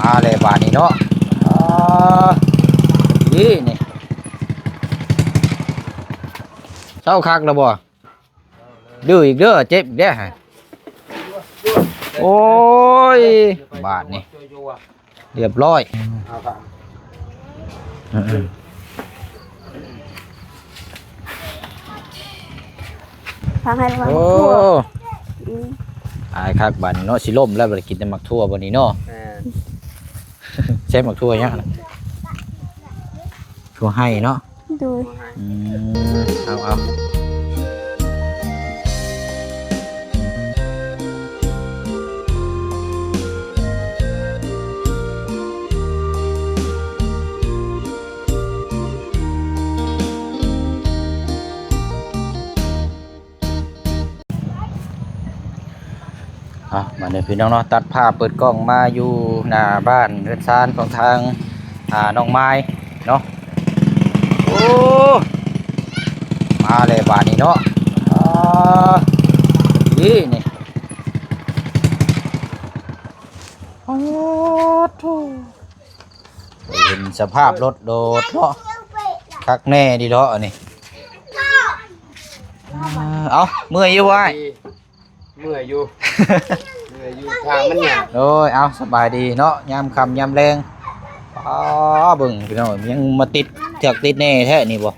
มาเลยบาทนี้เนาะนี่เศร้าคักแล้วบ่ดื้ออีกเด้อเจ็บอีกเด้อฮะโอ้ยบาทนี่เรียบร้อยฟังให้ระวัง โอ้ ทั่ว อายคักบาทนี้เนาะสิล่มแล้วบ่ได้กินแต่หมักทั่วบ่นี้เนาะใช้หมักทั่วยังทั่วให้เนาะ ดู เอามาเดี๋ยวพี่น้องเนาะตัดภาพเปิดกล้องมาอยู่หน้าบ้านเรือนซานของทางน้องไม้เนาะโอ้มาเลยบาทนี้เนาะนี่เห็นสภาพรถโดดเนาะคักแน่ดีเนาะนี่เอาเมื่อยอยู่ไว้ เมื่อยอยู่ ทางมันหยาบ โอ้ยเอาสบายดีเนาะยามค่ำยามแรงเบิ่งพี่น้องยังมาติดเถือกติดแน่แท้นี่บ่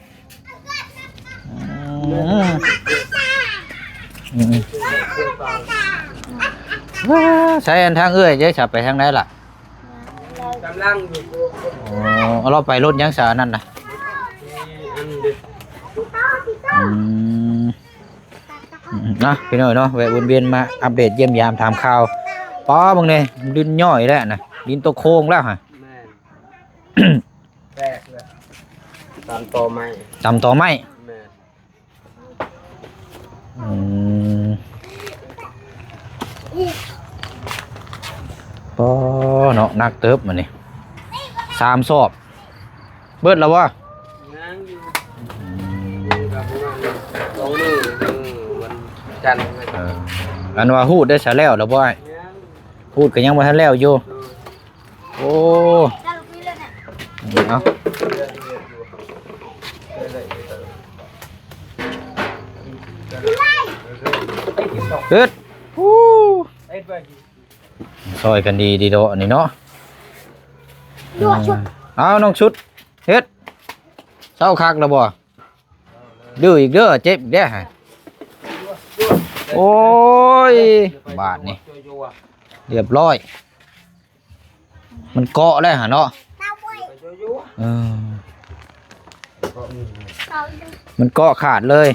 ใช้อันทางเอ้ยเจ๊ฉับไปทางไหนล่ะ กำลังอยู่ เอาเราไปรถยังสานั่นนะนะพี่น้อยเนาะแวะวนเวียนมาอัปเดตเยี่ยมยามถามข่าวป้อบางเนี่ยดินย่อยแล้วนะดินตกโค้งแล้วฮะ แม่แตกเลยตามต่อไม้ จำต่อไหม แม่ ป้อเนาะนักเติบมันนี่3 สอบเบิดแล้ววะ นั่งอยู่กับพวกนั้นสองมือวันจันทร์ อันว่าฮูดได้ซะแล้วบ่ไอ้ฮูดก็ยังบ่ทันแล้วอยู่โอ้เอาเฮ็ดซอยกันดีโดอันนี้เนาะเอาน้องชุดเฮ็ดเศร้าคักแล้วบ่ดื้ออีกเด้อเจ็บอีกเด้อฮะโอ้ยบาทนี่เรียบร้อยมันเกาะแล้วฮะเนาะมันเกาะขาดเลย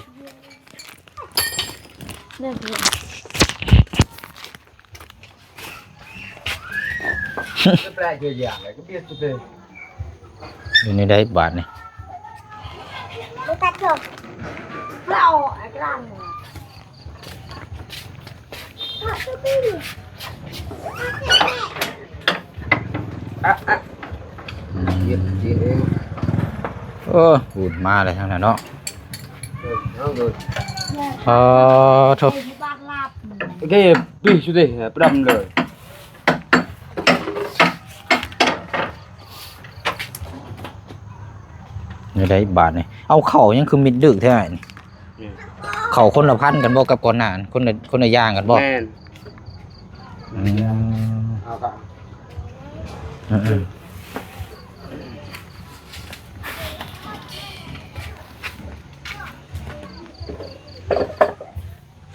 แปลกเยอะแยะเลยก็เบี้ยสุดเลย อยู่ในได้บาทนี่ ดูตัดเถอะเราไอ้กลางเย็นจีนเอง พูดมาเลยทั้งนั้นเนาะ เอาเลย โทษ cái pi chú đi đâm lời ในได้บาทนี่เอาเข่ายังคือมิดดึกแท้นี่เข่าคนละพันกันบ่กับก่อนหน้าคนละย่างกันบ่ men เอาครับ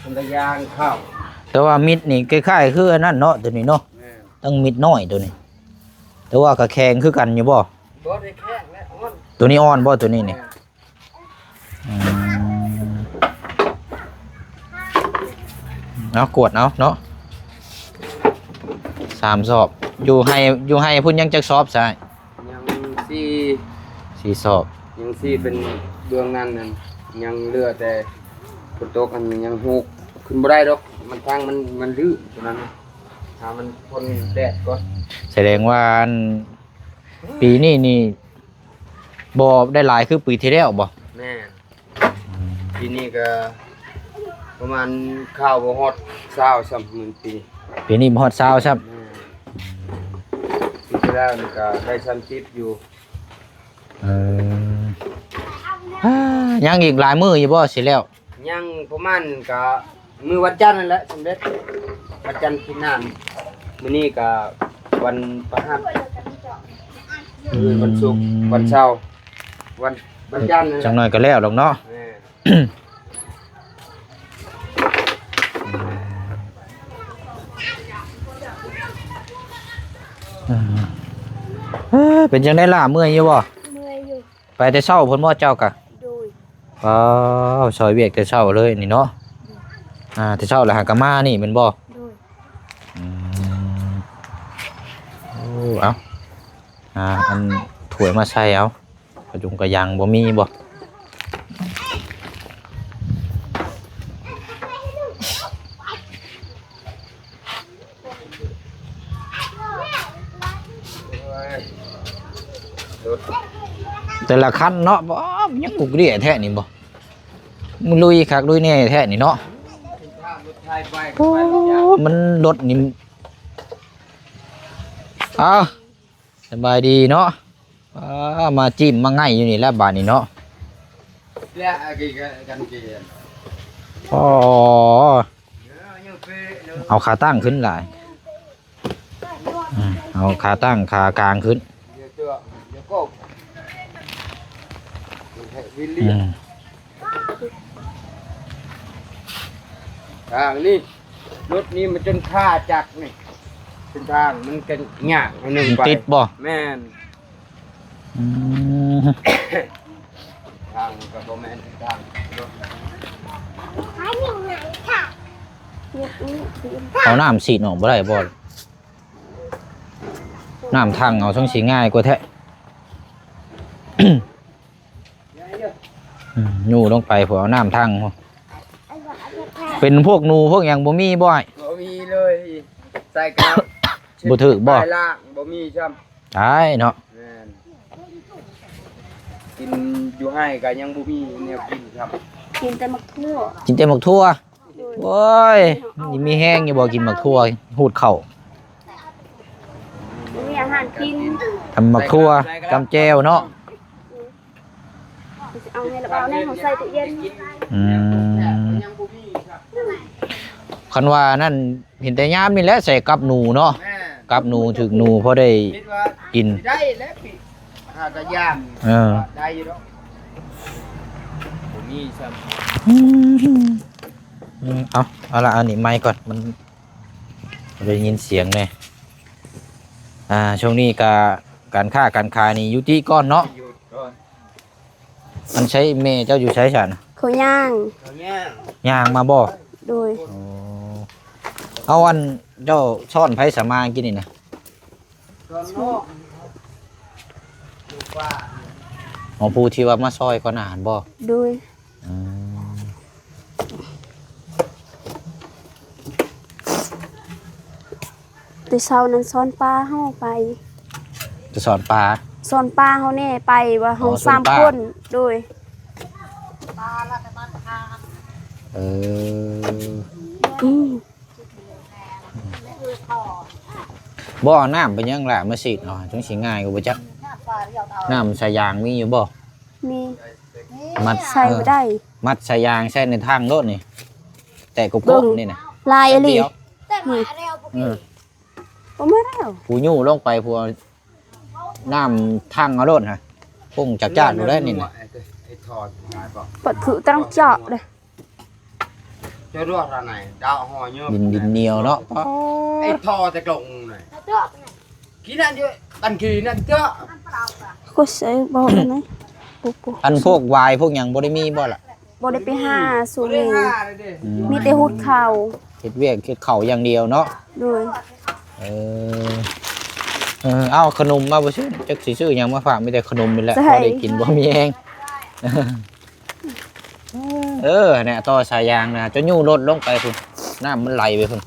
คนละยางเข้า แต่ว่ามิดนี่คล้ายๆคืออันนั้นเนาะตัวนี้เนาะ แม่น ต้องมิดน้อยตัวนี้ แต่ว่าก็แข็งคือกันอยู่บ่ บ่ได้แข้งและอ่อน ตัวนี้อ่อนบ่ตัวนี้นี่เอากวดเอาเนาะ3 สอบอยู่ให้พุ่นยังจักสอบใช่ ยังซี่ 4 สอบ ยังซี่เป็นเบื้องนั้นนั่นยังเหลือแต่ฝนตกอันยังฮูกขึ้นบ่ได้ดอกมันทางมันลื้อตรงนั้นถ้ามันทนแดดก่อน แสดงว่าอันปีนี้นี่บ่ได้หลายคือปีที่แล้วบ่ แม่ปีนี้ก็ประมาณข้าวบ่ฮอด20-30,000ปี ปีนี้บ่ฮอด20ครับ ปี แล้วนี่ก็ได้30อยู่ เอยังอีกหลายมื้ออยู่บ่สิแล้ว ยังประมาณก็มื้อวันจันทร์นั่นแหละสำเร็จวันจันทร์ที่นั่นมื้อนี้ก็วันพฤหัสวันศุกร์วันเสาร์วันจันทร์นั่นแห จั ละ งหน่อยก็แล้วดอกเนาะ แม่ เป็นจังได้ล่ะเมื่อยอยู่บ่ เมื่อยอยู่ ไปแต่เช้าเพิ่นบ่เจ้ากะ โดย อ๋อซอยเวียกแต่เช้าเลยนี่เนาะแต่เช้าแล้วหากะมานี่แม่นบ่ โดย อืมโอ้เอาอันถ้วยมาใส่เอากระจุงกระยังบ่มีบ่แต่ละคันเนาะบ่ยังบุกเดี่ยแท้นี่บ่มึงลุยคักลุยแน่แท้นี่เนาะโอ้มันรถนี่เอาสบายดีเนาะมาจิ้มมาง่ายอยู่นี่แหล้วบาดนี้เนาะอ๋อเอาขาตั้งขึ้นหลายเอาขาตั้งขากลางขึ้นทางนี้รถนี้มันจนค่าจักนี่เป็นทางมันกันยากอันหนึงไป ติดบ่ แม่น อืม ทางกับบ่แม่นทางรถ หายยังไงค่ะเนี่ย เอาน้ำสีดออกบ่ได้บ่น้ำทางเอาช่องสีง่ายกว่าแท้นูลงไปพอเอาน้ำทางพอเป็นพวกนูพวกหยังบ่มีบ่อย บ่มีเลยใส่กระ บ่ถึกบ่ ใส่ล่างบ่มีซ้ำ ได้เนาะ แม่นกินอยู่ให้ก็ยังบ่มีแนวกินครับ กินแต่มักทั่ว กินแต่หมักทั่วโอ้ยนี่มีแห้งอยู่บ่กินหมักทั่วหูดเข่า มีอาหารกิน ทำหมักทั่วจำแจวเนาะ เอาไงแล้วเอาในของใส่ตู้เย็น อืม ยังบ่มีครับ คันว่านั่นเห็นแต่ยามนี่แหละใส่กับหนูเนาะ แม่ กับหนูถึกหนูพอได้ คิดว่า กิน สิได้แล้วปิหากระย่าง เออ ได้อยู่ดอกบ่มีซ้ำ เอาละอันนี้ไมค์ก่อนมันได้ยินเสียงเลยช่วงนี้การค้าการขายนี่อยู่ที่ก้อนเนาะ อยู่ก่อน มันใช้เมเจ้าอยู่ใช้ฉัน เขาย่าง เอาเนี่ย ย่างมาบ่ โดย เอาอันเจ้าซ่อนไผสามากินนี่นะ ตอนนอกอยู่ป่า หมอผู้ที่ว่ามาซอยก่อนอาหารบ่ โดย อืม แต่เช้านั้นซ้อนปลาเฮาไป จะสอนปลา ซ้อนปลาเฮาแน่ไปว่าเฮา อ๋อซ้อน 3 ปลา คนโดย เออ อืม บ่อน้ำเป็นยังล่ะมาสิเนาะจังสิง่ายกว่าบ่จักน้ำใส่ยางมีอยู่บ่ มี มัด ใส่บ่ได้ มัดใส่ยางใส่ในทางรถนี่ แต่กบ เบิ่ง นี่นะ ลายอะไร เดียว นี่ อืม บ่มาแล้ว ผู้ยู่ลงไปผู้เอาน้ำทางเอารถฮะพุ่งจากจ้าดูได้นี่นะ ไอ้ถอดหายป่ะ เปิดคือต้องเจาะเลย จะรอดอะไรไหนดาวหอยเยอะ ดินเหนียวเนาะ ไอ้ทอแต่กลงไหนขี้นั่นเยอะตันขี้นั่นเยอะ ก็ใส่บ่ได้ไหมปุ๊บ อันพวกวายพวกหยังบ่ได้มีบ่ล่ะ บ่ได้ไปหาสู ไม่ ง ได้ห้าเลยดิ มีแต่หุดเข่า เฮ็ดเวียกเฮ็ดข้าวอย่างเดียวเนาะ โดย เออเอาขนมมาบ่ซื้อจักสิซื้อหยังมาฝากมีแต่ขนมนี่แหละพอได้กินบ่มีแฮงเนี่ยต่อสายยางนะจะยู่รถลงไปพุ่นน้ำมันไหลไปพุ่น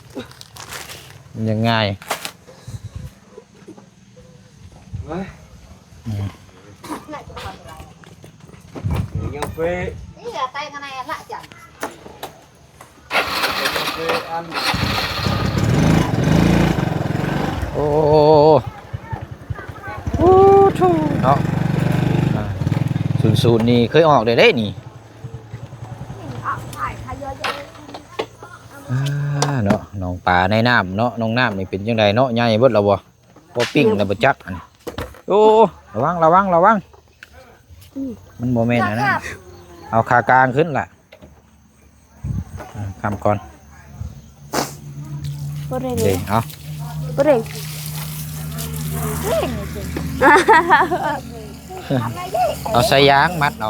มันยังง่าย เฮ้ยยังเฟ้ย นี่là tay cái này lạ chẳng เฟ้ยอัน โอ้ สูตรนี้เคยออกได้นี่ เอาถ่ายขยอย เนาะน้องปลาในน้ำเนาะน้องน้ำนี่เป็นจังไดเนาะใหญ่เบิดแล้วบ่ปิ้งแล้วบ่จักอันโอ้ระวังมันบ่แม่นนะเอาขากลางขึ้นล่ะคำก่อน บ่เร่ง เด้เอา บ่เร่ง เอาสายยางมัดเอา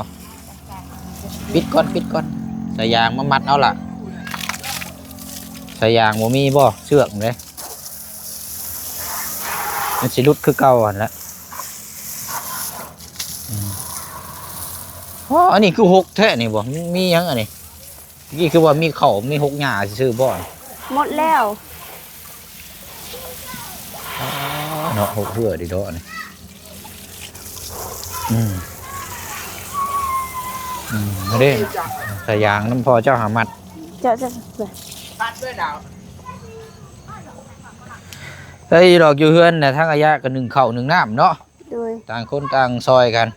ปิดก่อนสายยางมามัดเอาล่ะสายยางบ่มีบ่เชือกเลยมันสิหลุดคือเก่าหั่นละอ๋ออันนี้คือหกแท้นี่บ่มีหยังอันนี้นี่คือว่ามีเข่ามีหกหญ้าซื่อๆบ่ หมดแล้ว เนาะหกเหือดิเนาะนี่มาเด้สายยางน้ำพอเจ้าหามัด จะ ตัดด้วยดาว เฮ้ยดอกอยู่เฮือนน่ะทั้งอายะก็หนึ่งข้าวหนึ่งน้ำเนาะ โดย ต่างคนต่างซอยกัน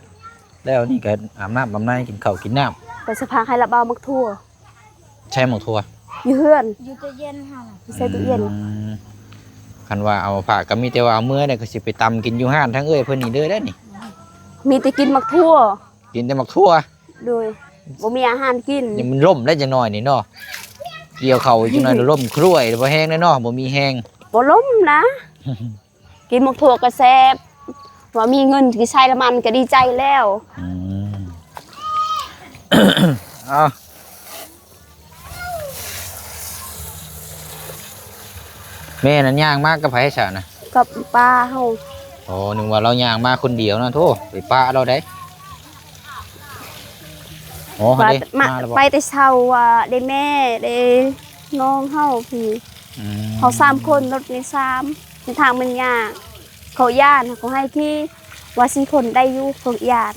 แล้วนี่ก็อาบน้ำบำในกินข้าวกินน้ ไปสะพานให้ระบามักทั่ว ำใช้หมกทั่ว อยู่เฮือน อยู่ตู้เย็นค่ะ อยู่ใส่ตู้เย็น คันว่าเอาผักก็มีแต่ว่าเอาเมื่อเนี่ยก็สิไปตำกินอยู่ห้านทั้งเอ้ยเพิ่นนี่เด้อได้อนี่ มีแต่กินมักทั่ว กินแต่หมกทั่ว โดยบ่มีอาหารกิน นี่มันล่มได้จังหน่อยนี่เนาะเกี่ยวเข่าจังหน่อยล่มครุ่ยบ่แห้งแน่เนาะบ่มีแห้ง บ่ล้มนะ กินมักทั่วก็แซ่บว่ามีเงินสิใช้ละมันก็ดีใจแล้ว เอาแม่นั่นย่างมากกับไผซะนะ กับป้าเฮา โอ้นึกว่าเราย่างมาคนเดียวนะโธ่ไปป้าเราได้โอ้ ว่า เด้ มา แล้วบ่ ไปแต่เช้าว่าได้แม่ได้น้องเฮาพี่ อืม เขา3คนรถใน3ในทางมันยากเขาย่านเขาให้ที่ว่า4คนได้อยู่เขาย่าน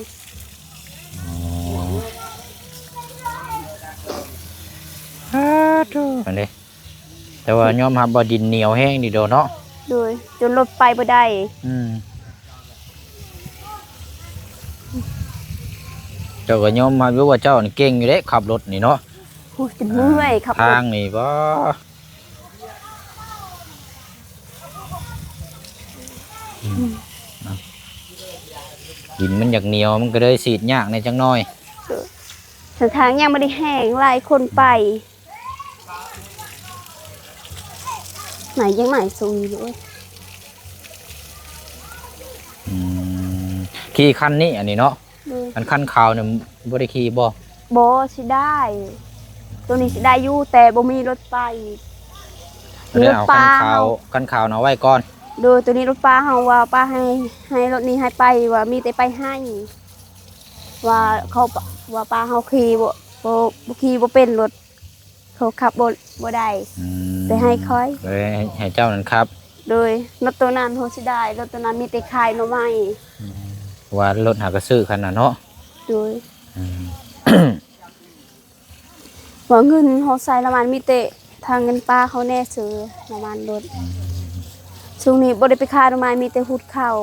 อันนี้แต่ว่ายอมรับบ่ดินเหนียวแห้งดีโดเนาะ โดยจนรถไปบ่ได้ เจ้าก็ยอมรับอยู่ว่าเจ้านี่เก่งอยู่เด้ขับรถนี่เนาะ โอ้ยจนเมื่อยครับ ทางนี่บ่ดินมันอยากเหนียวมันก็เลยสีดยากในจังน้อย เส้นทางยังไม่ได้แห้งหลายคนไป ไหนยังไหนซุยเลย ขี่คันนี้อันนี้เนาะ เลย คันขาวเนี่ยบ่ได้ขี่บ่ บอสิได้ ตัวนี้สิได้อยู่แต่บ่มีรถไปมี ได้ รถ เอา ปลา คันขาวเอาไว้ก่อน โดยตัวนี้รถปลาเฮาว่าป้าให้รถนี้ให้ไปว่ามีแต่ไปให้ ว่าเขาว่าป้าเฮาขี่บ่ขี่บ่เป็นรถเขาขับบ่ได้ แต่ให้ค่อย เลยให้เจ้านั่นครับ โดยรถตัวนั้นเฮาสิได้รถตัวนั้นมีแต่ขายหน่อไม้ ว่ารถหากระซื้อคันน่ะเนาะ โดยว่าเงินเฮาใส่ละมันมีแต่ทางเงินป้าเขาแน่ซื้อละมันรถช่วงนี้บ่ได้ไปขายหน่อไม้มีแต่หุดข้าว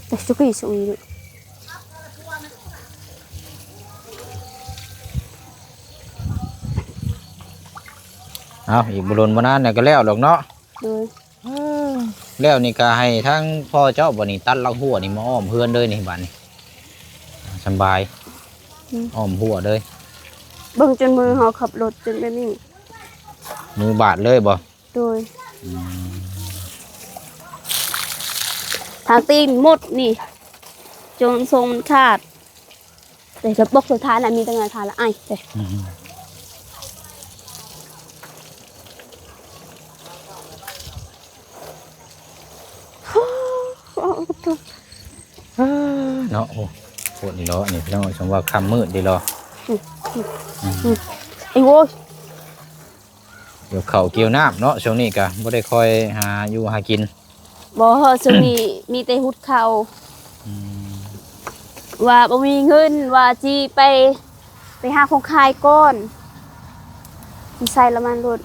แต่สุกี้สุย เอาอีกบุรุษบ่นานเนี่ยก็แล้วดอกเนาะ โดย แล้วนี่ก็ให้ทั้งพ่อเจ้าบ่นี่ตัดลักหัวนี่มาอ้อมเฮือนเลยนี่บัดนี้สำบายอ้อมหัวเลย เบิ่งจนมือเฮาขับรถจนแบบนี้ มือบาดเลยบ่ โดยทางตีนหมดนี่จนทรงมันขาดแต่จะบอกสุดท้ายน่ะมีตั้งไงทานละไอ้เด้ เนาะโอ้ปวดนี่เนาะนี่พี่น้องสมว่าค่ำมืดดีรอ ไอ้โว้ย เดี๋ยวเขาเกี่ยวน้ำเนาะช่วงนี้ก็บ่ได้คอยหาอยู่หากิน บ่เฮาซึ่งมีแต่หุดเข่าว่าบ่มีเงินว่าจีไปหาของขายก่อนสิใส่ละมันรถ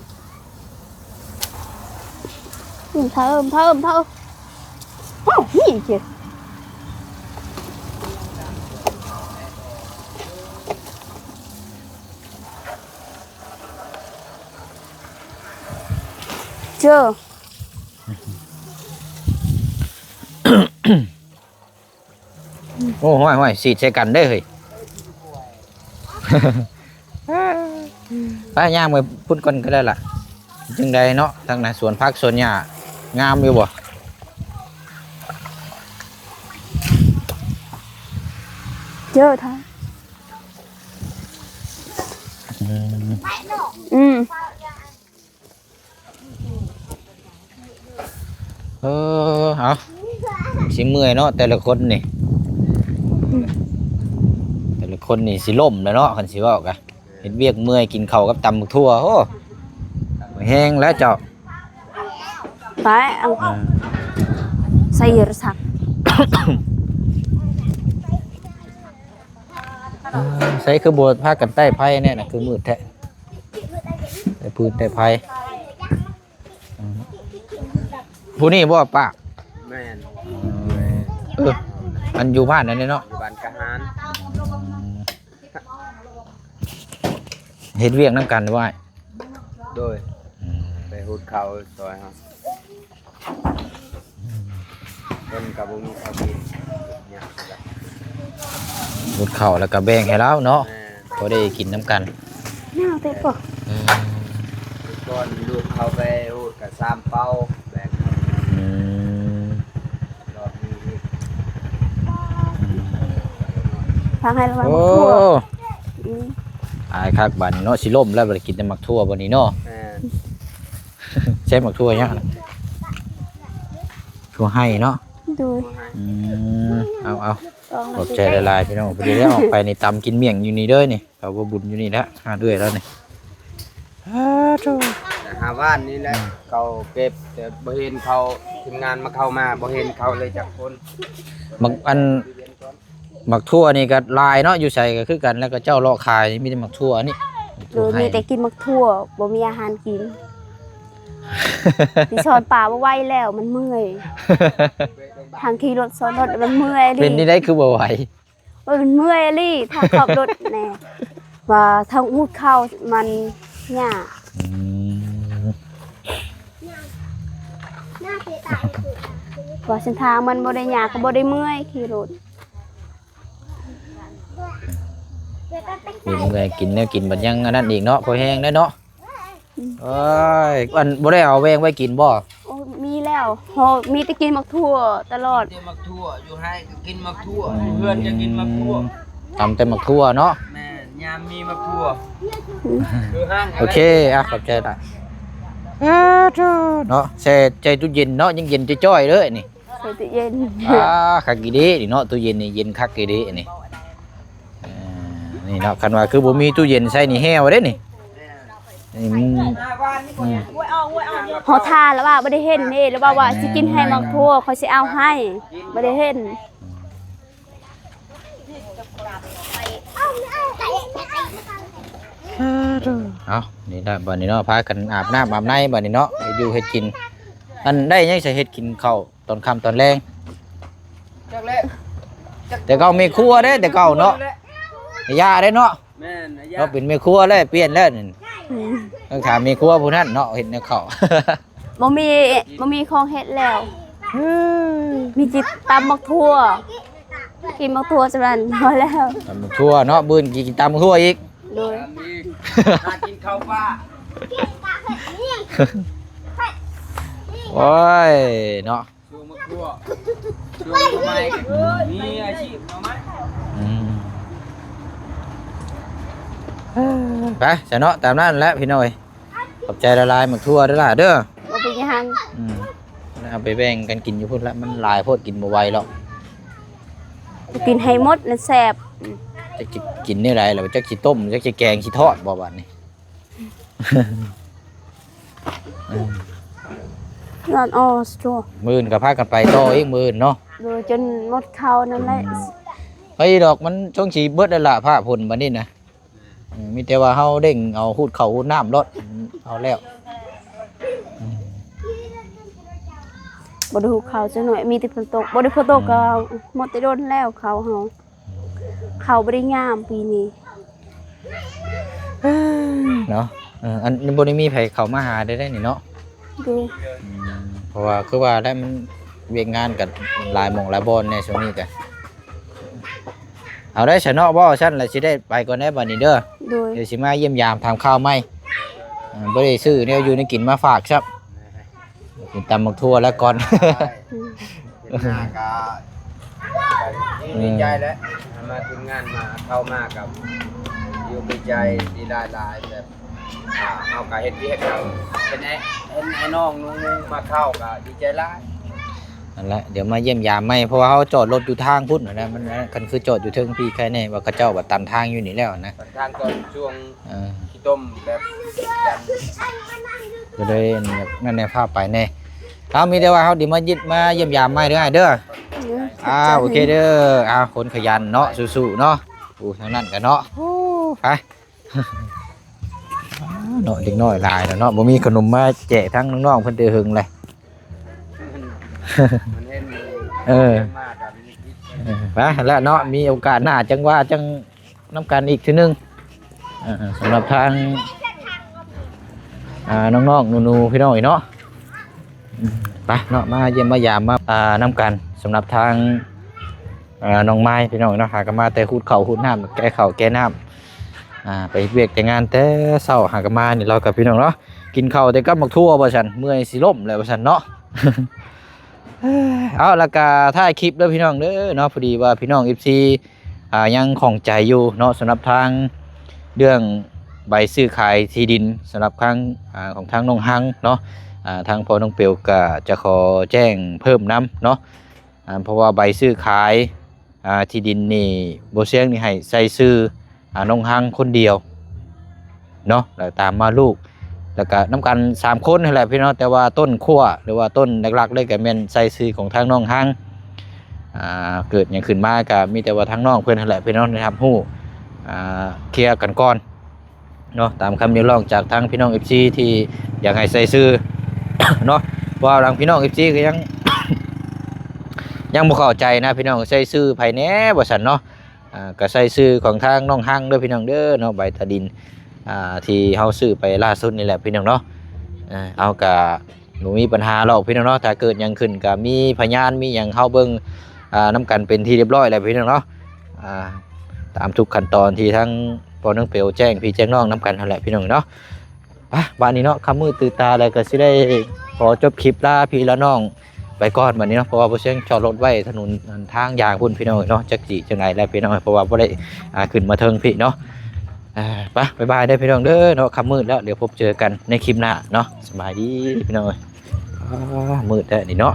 thơm gì chứ chưa โอ้ห้อยสีดใส่กันได้เฮ้ย ไปย่างไปพุ่นก่อนก็ได้ล่ะจึงใดเนาะทางไหนสวนพักสวนหญ้างามอยู่บ่ chưa thôi ừ เอาสิเมื่อยเนาะแต่ละคนนี่สิล่มแล้วเนาะคันสิเว้ากะเฮ็ดเวียกเมื่อยกินข้าวกับตำบักทั่วโอ้แห้งแล้วเจ้า phải ăn xây rồi sạch ใส่คือบทพากันใต้ไผ่เนี่ยนะคือมืดแท้แต่พื้นใต้ไผ่ผู้นี่บ่ป้า แม่น อันอยู่บ้านนั่นเนาะ อยู่บ้านกะหาร เฮ็ดเวียกน้ำกันไว้ โดยไปหุดเขาซอยเฮาเพิ่นก็บ่มีข้าวกินเนี่ย บุดเข่าวแล้วก็แบ่งให้เราเนาะ แม่น พอได้กินน้ำกัน nào thế cô ก่อนลูกเขาไปหุดก็3เป้าแบกเขา อืม รอบนี้อีก thằng hay là โอ้ một thua ừ. อายคักบัดนี้เนาะสิล่มแล้วบ่ได้กินแต่หมักทั่วบัดนี้เนาะ แม่น ใช้หมักทั่วยังทั่วให้เนาะ rồi อืมเอา còn ขอบใจละลายพี่น้องพอดีได้ออกไปในตำกินเมี่ยงอยู่นี่เด้อนี่เขาบ่บุญอยู่นี่แล้วหาด้วยแล้วนี่ แต่หาบ้านนี่แหละเขาเก็บแต่บ่เห็นเขาทีมงานมาเข้ามาบ่เห็นเขาเลยจักคน หมักอันหมักทั่วนี่ก็ลายเนาะอยู่ใส่ก็คือกันแล้วก็เจ้าเลาะขายนี่มีแต่หมักทั่วนี่ rồi miแต่กินมักทั่วบ่มีอาหารกินดิสอนป่าบ่ไหวแล้วมันเมื่อยทางขี่รถสอนรถมันเมื่อยดิ เป็นนี่ได้คือบ่ไหว มันเมื่อยดิทางขับรถแน่ว่าทางอูดเข้ามันยาก อืม ว่าเส้นทางมันบ่ได้ยากก็บ่ได้เมื่อยขี่รถ มีเมื่อยกินแนวกินบัดยังอันนั้นอีกเนาะพอแห้งได้เนาะเอ้ยอันบ่ได้เอาแวงไว้กินบ่ โอ้มีแล้วโหมีแต่กินมักทั่วตลอด เตมักทั่วอยู่ให้ก็กินมักทั่วเพื่อนจะกินมักทั่ว ทำแต่หมักทั่วเนาะ แม่ยามมีมักทั่วคือห้าง โอเคอ่ะขอบใจละเนาะแช่ใจตู้เย็นเนาะยังเย็นจ้อยๆเลยนี่ ใส่ตู้เย็น คักกี่ดีนี่เนาะตู้เย็นนี่เย็นคักกี่ดีนี่นี่เนาะคันว่าคือบ่มีตู้เย็นใส่นี่แห้วเด้นี่นี่มัน เฮาทาแล้วว่าบ่ได้เห็นนี่แล้วว่าสิกินให้มักทั่วเขาสิเอาให้บ่ได้เห็น เอานี่ได้บัดนี้เนาะพากันอาบน้ำอาบในบัดนี้เนาะไปอยู่เฮ็ดกินอันได้ยังสิเฮ็ดกินข้าวตอนค่ำตอนแลง จักแล้ แต่เก่ามีครัวเด้แต่เก่าเนาะย่าได้เนาะ แม่นนะยา เราเป็นแม่ครัวแล้วเปลี่ยนแล้วนี่ต้องถามแม่ครัวผู้นั้นเนาะเฮ็ดแนวข้าว บ่มีของเฮ็ดแล้ว มีจิตตำมักทั่วกินมักทั่วจำนั้นพอแล้ว ตำทั่วเนาะบื้นกินตำทั่วอีก โดย มีหากินข้าวป้า โอ้ยเนาะ ชูมักทั่วชูมักไม้มีอาชีพเอาไหม ไปซะเนาะตามนั้นแหละพี่น้อยขอบใจละลายหมักทั่วเด้อล่ะเด้อ บ่เป็นหยัง เอาไปแบ่งกันกินอยู่พุ่นละมันหลายโพดกินบ่ไหวหรอก กินให้หมดนั่นแซ่บ จักสิกินได้ไรแล้วจักสิต้มจักสิแกงสิทอดบ่บัดนี้ นอนออสโตร มื้ออื่นก็พากันไปต่ออีกมื้ออื่นเนาะ โดยจนหมดข้าวนั่นแหละ เฮ้ยดอกมันช่วงสิเบิดแล้วล่ะผ้าพ่นบัดนี้นะมีแต่ว่าเฮาเด้งเอาฮูดเข้าฮูดน้ำรถเอาแล้ว บ่ได้ฮู้เขาจักหน่อยมีแต่ฝนตกบ่ได้ฝนตกก็หมดแต่โดนแล้วเขาเฮาเขาบ่ได้งามปีนี้ เนาะอันบ่ได้มีไผเข้ามาหาได้นี่เนาะ ดู เพราะว่าคือว่าได้มันเวียกงานกับหลายหม่องหลายบอนในช่วงนี้ก็เอาได้ชะเนาะบ่ซั่นแล้วสิได้ไปก่อนได้บัดนี้เด้อ โดย เดี๋ยวสิมาเยี่ยมยามทำข้าวไหมบ่ได้ซื้อแนวอยู่ในกินมาฝากครับกินตำบักทั่วแล้วก่อน เป็นหน้ากาดีใจแล้วมาถึงงานมาเข้ามากับอยู่ดีใจดีหลายๆแบบเอากะเฮ็ดเวียกเอาเป็นไอ้น้องนุ่งมาเข้าก็ดีใจหลาย นั่นแหละเดี๋ยวมาเยี่ยมยามไหมเพราะว่าเขาจอดรถอยู่ทางพุ่นนะมันคันคือจอดอยู่เทิงพี่ใครแน่ว่าเขาเจ้าว่าตันทางอยู่นี่แล้วนะ ทางตอนช่วงขี้ต้มแบบยัน ก็เลยนั่นในภาพไปแน่เอามีแต่ว่าเขาเดี๋ยวมายึดมาเยี่ยมยามไหมเด้อเด้อโอเคเด้อคนขยันเนาะสู้ๆเนาะทางนั้นกันเนาะไป เนาะเด็กน้อยหลายแล้วเนาะบ่มีขนมมาแจกทั้งน้องๆเพิ่นเตอหึงเลย มันเห็น มากับนิด ไปแล้วเนาะมีโอกาสหน้าจังว่าจังน้ำกันอีกทีนึงสำหรับทางน้องๆหนูๆพี่น้องเนาะไปเนาะมาเยี่ยมมายามมาน้ำกันสำหรับทางน้องไม้พี่น้องเนาะหากันมาแต่หูดเข่าหูดน้ำแก้เข่าแก้น้ำไปเวียกแต่งานแต่เศร้าหากันมานี่เรากับพี่น้องเนาะกินข้าวแต่กับหมักทั่วบ่ฉันเมื่อยสิล่มเลยบ่ฉันเนาะ เอาละกาถ่ายคลิปเด้อพี่น้องเด้อเนาะพอดีว่าพี่น้อง FC ยังของใจอยู่เนาะสำหรับทางเรื่องใบซื้อขายที่ดินสำหรับทางของทางน้องฮังเนาะทางพ่อน้องเปียวก็จะขอแจ้งเพิ่มน้ำเนาะเพราะว่าใบซื้อขายที่ดินนี่โบเซียงนี่ให้ใส่ซื้อน้องฮังคนเดียวเนาะแล้วตามมาลูกแล้วก็น้ำกัน3คนนี่แหละพี่น้องแต่ว่าต้นขั้วหรือว่าต้นหลักๆเลยก็แม่นใส่ซื้อของทางน้องฮังเกิดอย่างขึ้นมาก็มีแต่ว่าทางน้องเพื่อนนั่นแหละพี่น้องนะครับฮู้เคลียร์กันก่อนเนาะตามคำเรียกร้องจากทางพี่น้อง FC ที่อยากให้ใส่ซื้อ เนาะว่าทางพี่น้อง FC ก็ยัง ยังบ่เข้าใจนะพี่น้องใส่ซื้อไผแหน่บ่ซั่นเนาะก็ใส่ซื้อของทางน้องฮังเด้อพี่น้องเด้อเนาะใบตาดินที่เฮาซื้อไปล่าสุดนี่แหละพี่น้องเนาะเอากะบ่มีปัญหาหรอกพี่น้องเนาะถ้าเกิดหยังขึ้นก็มีพยานมีหยังเฮาเบิ่งนำกันเป็นที่เรียบร้อยแล้วพี่น้องเนาะตามทุกขั้นตอนที่ทั้งพ่อน้องเปียวแจ้งพี่แจ้งน้องนำกันนั่นแหละพี่น้องเนาะบ้านนี้เนาะคำมืดตื่นตาแล้วก็สิได้ขอจบคลิปลาพี่ละน้องไปก่อนบัดนี้เนาะเพราะว่าบ่เชียงจอดรถไว้ถนนทางยางพุ่นพี่น้องเนาะจักสิจังไดแล้วพี่น้องเพราะว่าบ่ได้ขึ้นมาเทิงพี่เนาะไปบ๊ายบายได้พี่น้องเด้อเนาะคำมืดแล้วเดี๋ยวพบเจอกันในคลิปหน้าเนาะสบายดีพี่น้องมืดแล้วนี่เนาะ